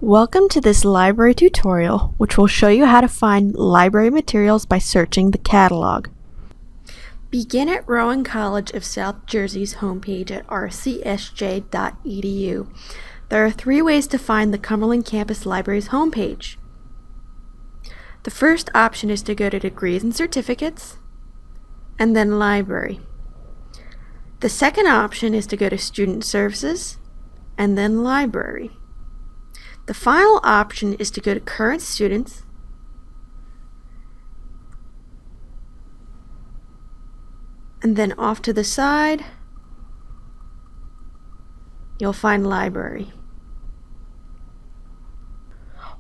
Welcome to this library tutorial, which will show you how to find library materials by searching the catalog. Begin at Rowan College of South Jersey's homepage at rcsj.edu. There are 3 ways to find the Cumberland Campus Library's homepage. The first option is to go to Degrees and Certificates, and then Library. The second option is to go to Student Services, and then Library. The final option is to go to Current Students, and then off to the side, you'll find Library.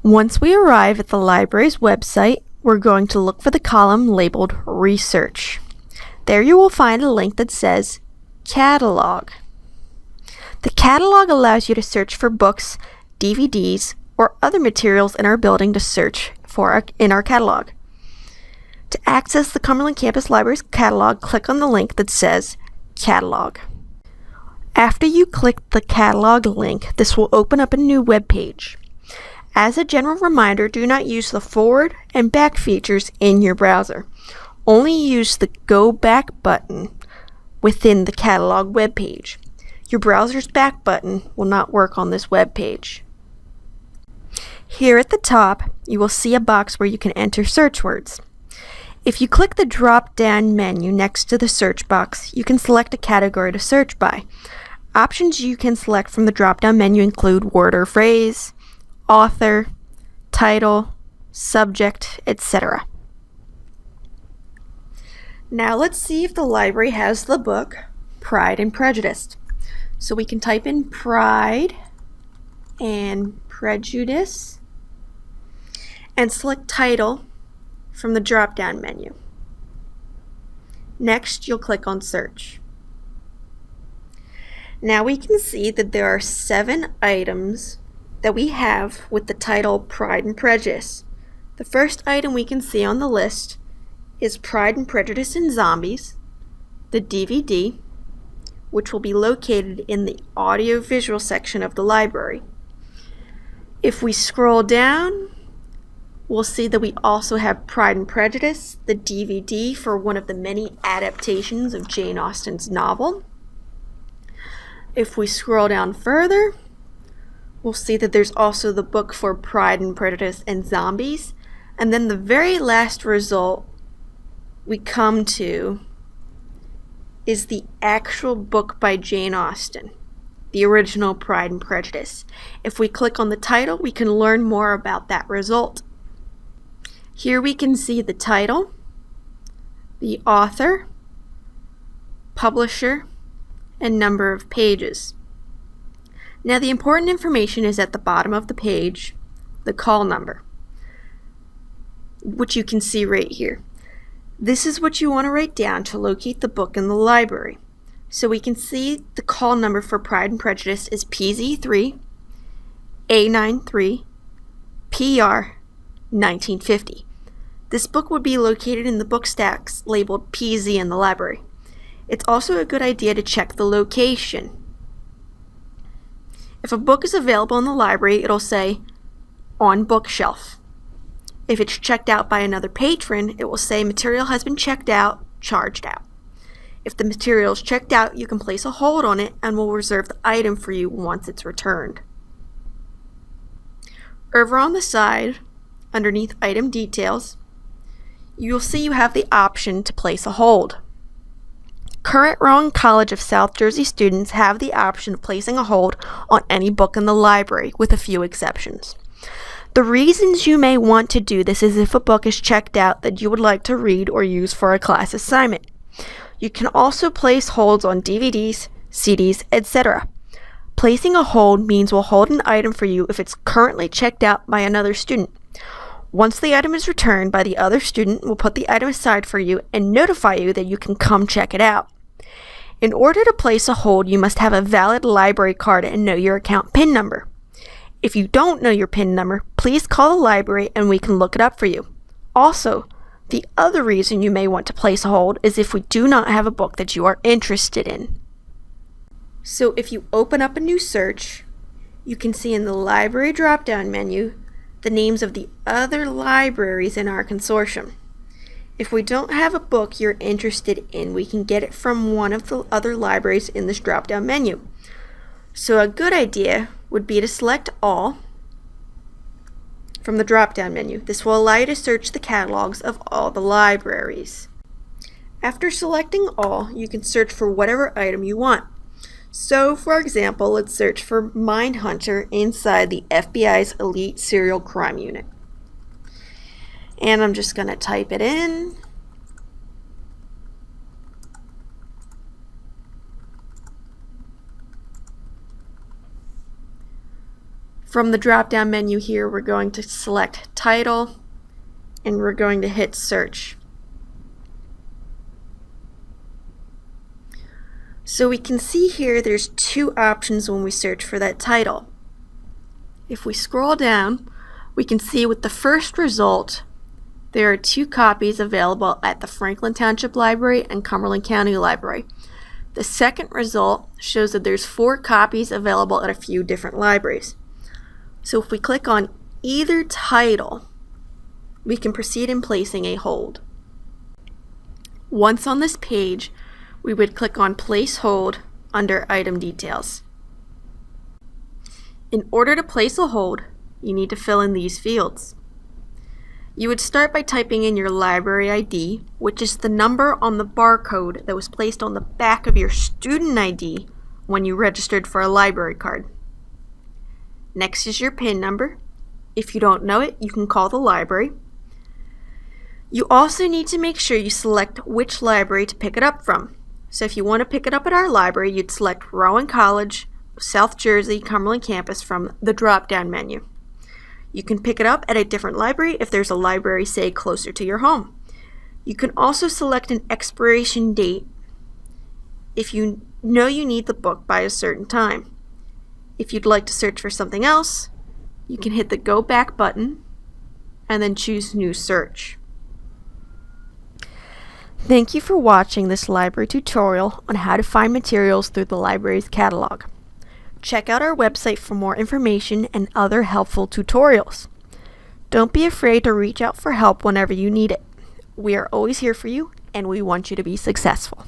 Once we arrive at the library's website, we're going to look for the column labeled Research. There you will find a link that says Catalog. The catalog allows you to search for books, DVDs, or other materials in our building to search for in our catalog. To access the Cumberland Campus Library's catalog, click on the link that says Catalog. After you click the catalog link, this will open up a new web page. As a general reminder, do not use the forward and back features in your browser. Only use the Go Back button within the catalog web page. Your browser's back button will not work on this web page. Here at the top, you will see a box where you can enter search words. If you click the drop-down menu next to the search box, you can select a category to search by. Options you can select from the drop-down menu include word or phrase, author, title, subject, etc. Now let's see if the library has the book Pride and Prejudice. So we can type in Pride and Prejudice and select title from the drop-down menu. Next, you'll click on search. Now we can see that there are 7 items that we have with the title Pride and Prejudice. The first item we can see on the list is Pride and Prejudice and Zombies, the DVD, which will be located in the audio-visual section of the library. If we scroll down, we'll see that we also have Pride and Prejudice, the DVD for one of the many adaptations of Jane Austen's novel. If we scroll down further, we'll see that there's also the book for Pride and Prejudice and Zombies. And then the very last result we come to is the actual book by Jane Austen, the original Pride and Prejudice. If we click on the title, we can learn more about that result. Here we can see the title, the author, publisher, and number of pages. Now the important information is at the bottom of the page, the call number, which you can see right here. This is what you want to write down to locate the book in the library. So we can see the call number for Pride and Prejudice is PZ3 A93 PR 1950. This book would be located in the book stacks labeled PZ in the library. It's also a good idea to check the location. If a book is available in the library, it'll say on bookshelf. If it's checked out by another patron, it will say material has been checked out, charged out. If the material is checked out, you can place a hold on it and we'll reserve the item for you once it's returned. Over on the side, underneath item details, you'll see you have the option to place a hold. Current Rowan College of South Jersey students have the option of placing a hold on any book in the library, with a few exceptions. The reasons you may want to do this is if a book is checked out that you would like to read or use for a class assignment. You can also place holds on DVDs, CDs, etc. Placing a hold means we'll hold an item for you if it's currently checked out by another student. Once the item is returned by the other student, we'll put the item aside for you and notify you that you can come check it out. In order to place a hold, you must have a valid library card and know your account PIN number. If you don't know your PIN number, please call the library and we can look it up for you. Also, the other reason you may want to place a hold is if we do not have a book that you are interested in. So if you open up a new search, You can see in the library drop-down menu the names of the other libraries in our consortium. If we don't have a book you're interested in, we can get it from one of the other libraries in this drop-down menu. So a good idea would be to select all from the drop-down menu. This will allow you to search the catalogs of all the libraries. After selecting all, you can search for whatever item you want. So, for example, let's search for Mindhunter inside the FBI's Elite Serial Crime Unit. And I'm just going to type it in. From the drop-down menu here, we're going to select Title, and we're going to hit Search. So we can see here there's two options when we search for that title. If we scroll down, we can see with the first result, there are 2 copies available at the Franklin Township Library and Cumberland County Library. The second result shows that there's 4 copies available at a few different libraries. So if we click on either title, we can proceed in placing a hold. Once on this page, we would click on Place Hold under Item Details. In order to place a hold, you need to fill in these fields. You would start by typing in your library ID, which is the number on the barcode that was placed on the back of your student ID when you registered for a library card. Next is your PIN number. If you don't know it, you can call the library. You also need to make sure you select which library to pick it up from. So if you want to pick it up at our library, you'd select Rowan College, South Jersey, Cumberland Campus from the drop-down menu. You can pick it up at a different library if there's a library, say, closer to your home. You can also select an expiration date if you know you need the book by a certain time. If you'd like to search for something else, you can hit the Go Back button and then choose New Search. Thank you for watching this library tutorial on how to find materials through the library's catalog. Check out our website for more information and other helpful tutorials. Don't be afraid to reach out for help whenever you need it. We are always here for you, and we want you to be successful.